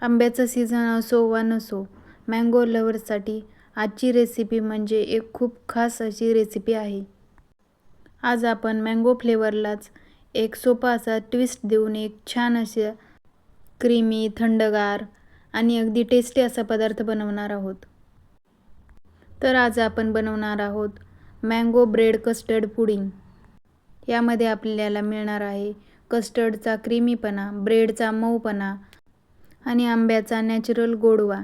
आंब्याचा सीझन असो वा नसो, मँगो लव्हर्ससाठी आजची रेसिपी म्हणजे एक खूप खास अशी रेसिपी आहे. आज आपण मँगो फ्लेवरलाच एक सोपा असा ट्विस्ट देऊन एक छान असे क्रीमी, थंडगार आणि अगदी टेस्टी असा पदार्थ बनवणार आहोत. तर आज आपण बनवणार आहोत मँगो ब्रेड कस्टर्ड पुडिंग. यामध्ये आपल्याला मिळणार आहे कस्टर्डचा क्रीमीपणा, ब्रेडचा मऊपणा आणि आंब्याचा नॅचरल गोडवा.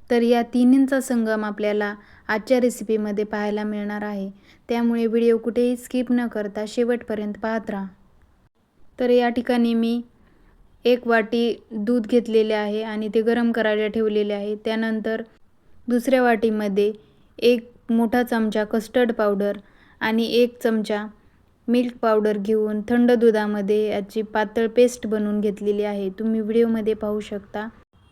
तर या तिन्हींचा संगम आपल्याला आजच्या रेसिपीमध्ये पाहायला मिळणार आहे. त्यामुळे व्हिडिओ कुठेही स्किप न करता शेवटपर्यंत पाहत राहा. तर या ठिकाणी मी 1 वाटी दूध घेतलेले आहे आणि ते गरम करायला ठेवलेले आहे. त्यानंतर दुसऱ्या वाटीमध्ये 1 मोठा चमचा कस्टर्ड पावडर आणि 1 चमचा मिल्क पावडर घेऊन थंड दुधामध्ये याची पातळ पेस्ट बनवून घेतलेली आहे. तुम्ही व्हिडिओमध्ये पाहू शकता.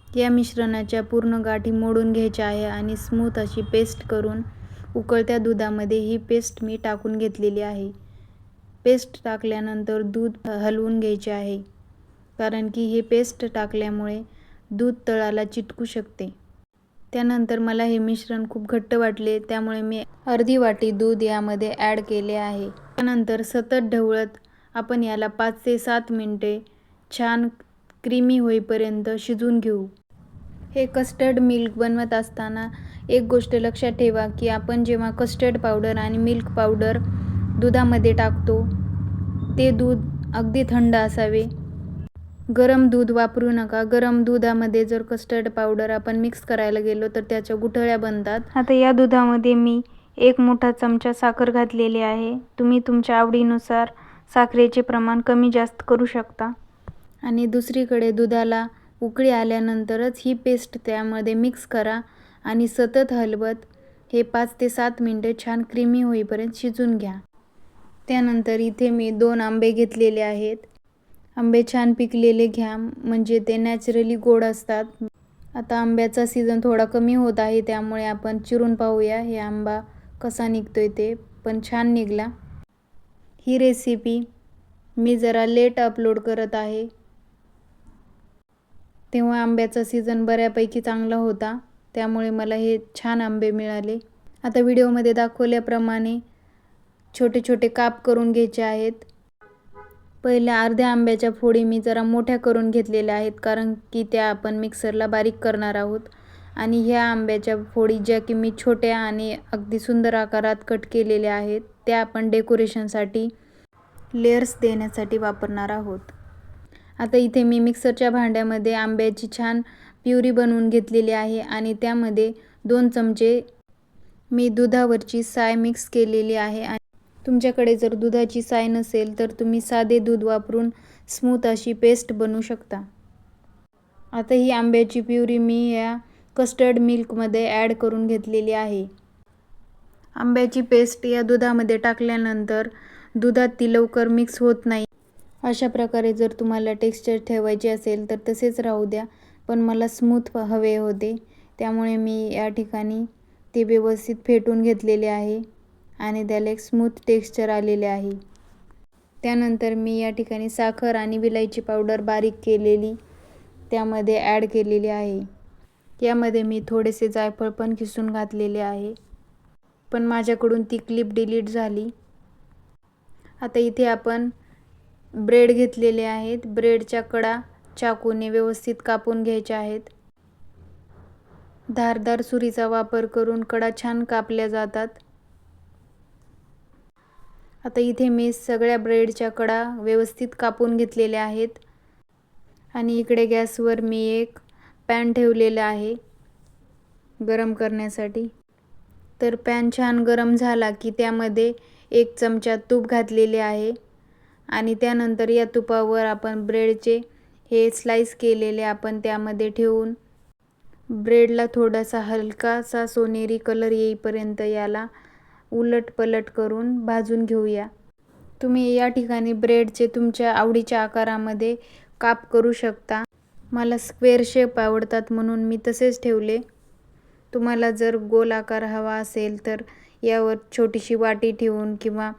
या मिश्रणाच्या पूर्ण गाठी मोडून घ्यायच्या आहे आणि स्मूथ अशी पेस्ट करून उकळत्या दुधामध्ये ही पेस्ट मी टाकून घेतलेली आहे. पेस्ट टाकल्यानंतर दूध हलवून घ्यायचे आहे, कारण की हे पेस्ट टाकल्यामुळे दूध तळाला चिटकू शकते. त्यानंतर मला हे मिश्रण खूप घट्ट वाटले, त्यामुळे मी अर्धी वाटी दूध यामध्ये ॲड केले आहे. त्यानंतर सतत ढवळत आपण याला 5 ते 7 मिनिटे छान क्रीमी होईपर्यंत शिजवून घेऊ. हे कस्टर्ड मिल्क बनवत असताना एक गोष्ट लक्षात ठेवा की आपण जेव्हा कस्टर्ड पावडर आणि मिल्क पावडर दुधामध्ये टाकतो, ते दूध अगदी थंड असावे. गरम दूध वापरू नका. गरम दुधामध्ये जर कस्टर्ड पावडर आपण मिक्स करायला गेलो तर त्याच्या गुठळ्या बनतात. आता या दुधामध्ये मी 1 मोठा चमचा साखर घातलेली आहे. तुम्ही तुमच्या आवडीनुसार साखरेचे प्रमाण कमी जास्त करू शकता. आणि दुसरीकडे दुधाला उकळी आल्यानंतरच ही पेस्ट त्यामध्ये मिक्स करा आणि सतत हलवत हे 5 ते 7 मिनिटे छान क्रीमी होईपर्यंत शिजवून घ्या. त्यानंतर इथे मी 2 आंबे घेतलेले आहेत. आंबे छान पिकलेले घ्या, म्हणजे ते नॅचरली गोड असतात. आता आंब्याचा सीझन थोडा कमी होत आहे, त्यामुळे आपण चिरून पाहूया हे आंबा कसा निघतोय ते. पण छान निघला. ही रेसिपी मी जरा लेट अपलोड करत आहे, तेव्हा आंब्याचा सीझन बऱ्यापैकी चांगला होता, त्यामुळे मला हे छान आंबे मिळाले. आता व्हिडिओमध्ये दाखवल्याप्रमाणे छोटे छोटे काप करून घ्यायचे आहेत. पहिल्या अर्ध्या आंब्याच्या फोडी मी जरा मोठ्या करून घेतलेल्या आहेत, कारण की त्या आपण मिक्सरला बारीक करणार आहोत. आणि ह्या आंब्याच्या फोडी ज्या की मी छोट्या आणि अगदी सुंदर आकारात कट केलेल्या आहेत, त्या आपण डेकोरेशनसाठी, लेयर्स देण्यासाठी वापरणार आहोत. आता इथे मी मिक्सरच्या भांड्यामध्ये आंब्याची छान प्युरी बनवून घेतलेली आहे आणि त्यामध्ये 2 चमचे मी दुधावरची साय मिक्स केलेली आहे. आणि तुमच्याकडे जर दुधाची साय नसेल तर तुम्ही साधे दूध वापरून स्मूथ अशी पेस्ट बनवू शकता. आता ही आंब्याची प्युरी मी या कस्टर्ड मिल्कमध्ये ॲड करून घेतलेली आहे. आंब्याची पेस्ट या दुधामध्ये टाकल्यानंतर दुधात ती लवकर मिक्स होत नाही. अशा प्रकारे जर तुम्हाला टेक्स्चर ठेवायचे असेल तर तसेच राहू द्या, पण मला स्मूथ हवे होते, त्यामुळे मी या ठिकाणी ते व्यवस्थित फेटून घेतलेले आहे आणि त्याला एक स्मूथ टेक्स्चर आलेले आहे. त्यानंतर मी या ठिकाणी साखर आणि विलायची पावडर बारीक केलेली त्यामध्ये ॲड केलेली आहे. यामध्ये मी थोडेसे जायफळ पण किसून घातलेले आहे, पण माझ्याकडून ती क्लिप डिलीट झाली. आता इथे आपण ब्रेड घेतलेले आहेत. ब्रेडच्या कडा चाकूने व्यवस्थित कापून घ्यायच्या आहेत. धारदार सुरीचा वापर करून कडा छान कापल्या जातात. आता इथे मी सगळ्या ब्रेडच्या कडा व्यवस्थित कापून घेतलेल्या आहेत. आणि इकडे गॅसवर मी एक पॅन ठेवलेला आहे गरम करण्यासाठी. तर पॅन छान गरम झाला की त्यामध्ये 1 चमचा तूप घातलेले आहे आणि त्यानंतर या तुपावर आपण ब्रेडचे हे स्लाइस केलेले आपण त्यामध्ये ठेवून ब्रेडला थोडासा हलकासा सोनेरी कलर येईपर्यंत याला उलट पलट करून भाजून घेऊया. तुम्ही या ठिकाणी ब्रेडचे तुमच्या आवडीच्या आकारामध्ये काप करू शकता. मला स्क्वेअर शेप आवडतात म्हणून मी तसेच ठेवले. तुम्हाला जर गोल आकार हवा असेल तर यावर छोटीशी वाटी ठेवून किंवा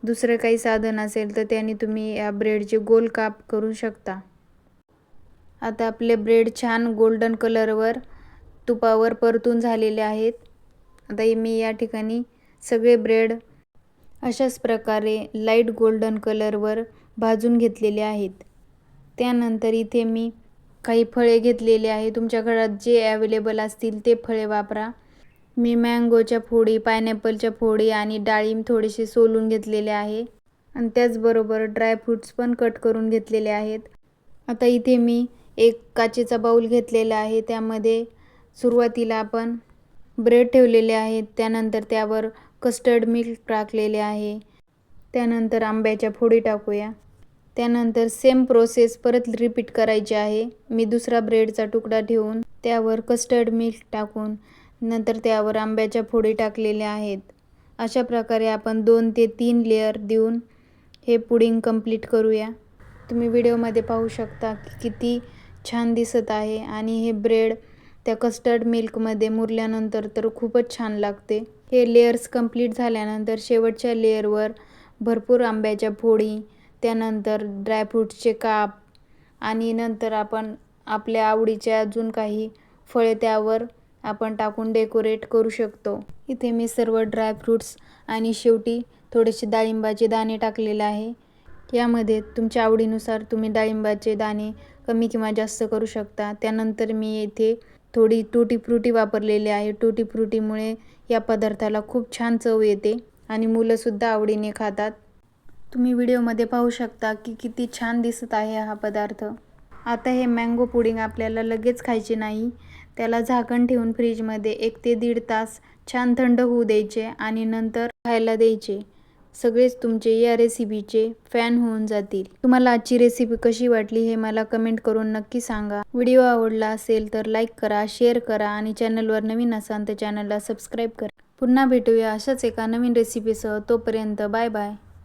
दुसरं काही साधन असेल तर त्याने तुम्ही या ब्रेडचे गोल काप करू शकता. आता आपले ब्रेड छान गोल्डन कलरवर तुपावर परतून झालेले आहेत. आता मी या ठिकाणी सगळे ब्रेड अशाच प्रकारे लाईट गोल्डन कलरवर भाजून घेतलेले आहेत. त्यानंतर इथे मी काही फळे घेतलेले आहे. तुमच्या घरात जे अवेलेबल असतील ते फळे वापरा. मी मँगोच्या फोडी, पायनॅपलच्या फोडी आणि डाळिंब थोडेसे सोलून घेतलेले आहे आणि त्याचबरोबर ड्रायफ्रूट्स पण कट करून घेतलेले आहेत. आता इथे मी एक काचेचा बाउल घेतलेला आहे. त्यामध्ये सुरुवातीला आपण ब्रेड ठेवलेले आहेत. त्यानंतर त्यावर कस्टर्ड मिल्क टाकलेले आहे. त्यानंतर आंब्याच्या फोडी टाकूया. त्यानंतर सेम प्रोसेस परत रिपीट करायची आहे. मी दुसरा ब्रेडचा तुकडा ठेवून त्यावर कस्टर्ड मिल्क टाकून नंतर त्यावर आंब्याच्या फोडी टाकलेल्या आहेत. अशा प्रकारे आपण 2 ते 3 लेयर देऊन हे पुडिंग कंप्लीट करूया. तुम्ही व्हिडिओमध्ये पाहू शकता की किती छान दिसत आहे आणि हे ब्रेड त्या कस्टर्ड मिल्कमध्ये मुरल्यानंतर तर खूपच छान लागते. हे लेयर्स कंप्लीट झाल्यानंतर शेवटच्या लेयरवर भरपूर आंब्याच्या फोडी, त्यानंतर ड्रायफ्रूट्सचे काप आणि नंतर आपण आपल्या आवडीचे अजून काही फळे त्यावर आपण टाकून डेकोरेट करू शकतो. इथे मी सर्व ड्रायफ्रूट्स आणि शेवटी थोडेसे डाळिंबाचे दाणे टाकलेले आहे. यामध्ये तुमच्या आवडीनुसार तुम्ही डाळिंबाचे दाणे कमी किंवा जास्त करू शकता. त्यानंतर मी इथे थोडी टूटी फ्रुटी वापरलेली आहे. टूटी फ्रुटीमुळे या पदार्थाला खूप छान चव येते आणि मुलंसुद्धा आवडीने खातात. तुम्ही व्हिडिओमध्ये पाहू शकता की किती छान दिसत आहे हा पदार्थ. आता हे मँगो पुडिंग आपल्याला लगेच खायचे नाही. त्याला झाकण ठेवून फ्रीजमध्ये 1 ते 1.5 तास छान थंड होऊ द्यायचे आणि नंतर खायला द्यायचे. सगळेच तुमचे या रेसिपीचे फॅन होऊन जातील. तुम्हाला आजची रेसिपी कशी वाटली हे मला कमेंट करून नक्की सांगा. व्हिडिओ आवडला असेल तर लाईक करा, शेअर करा आणि चॅनलवर नवीन असाल तर चॅनलला सबस्क्राईब करा. पुन्हा भेटूया अशाच एका नवीन रेसिपीसह. तोपर्यंत बाय बाय.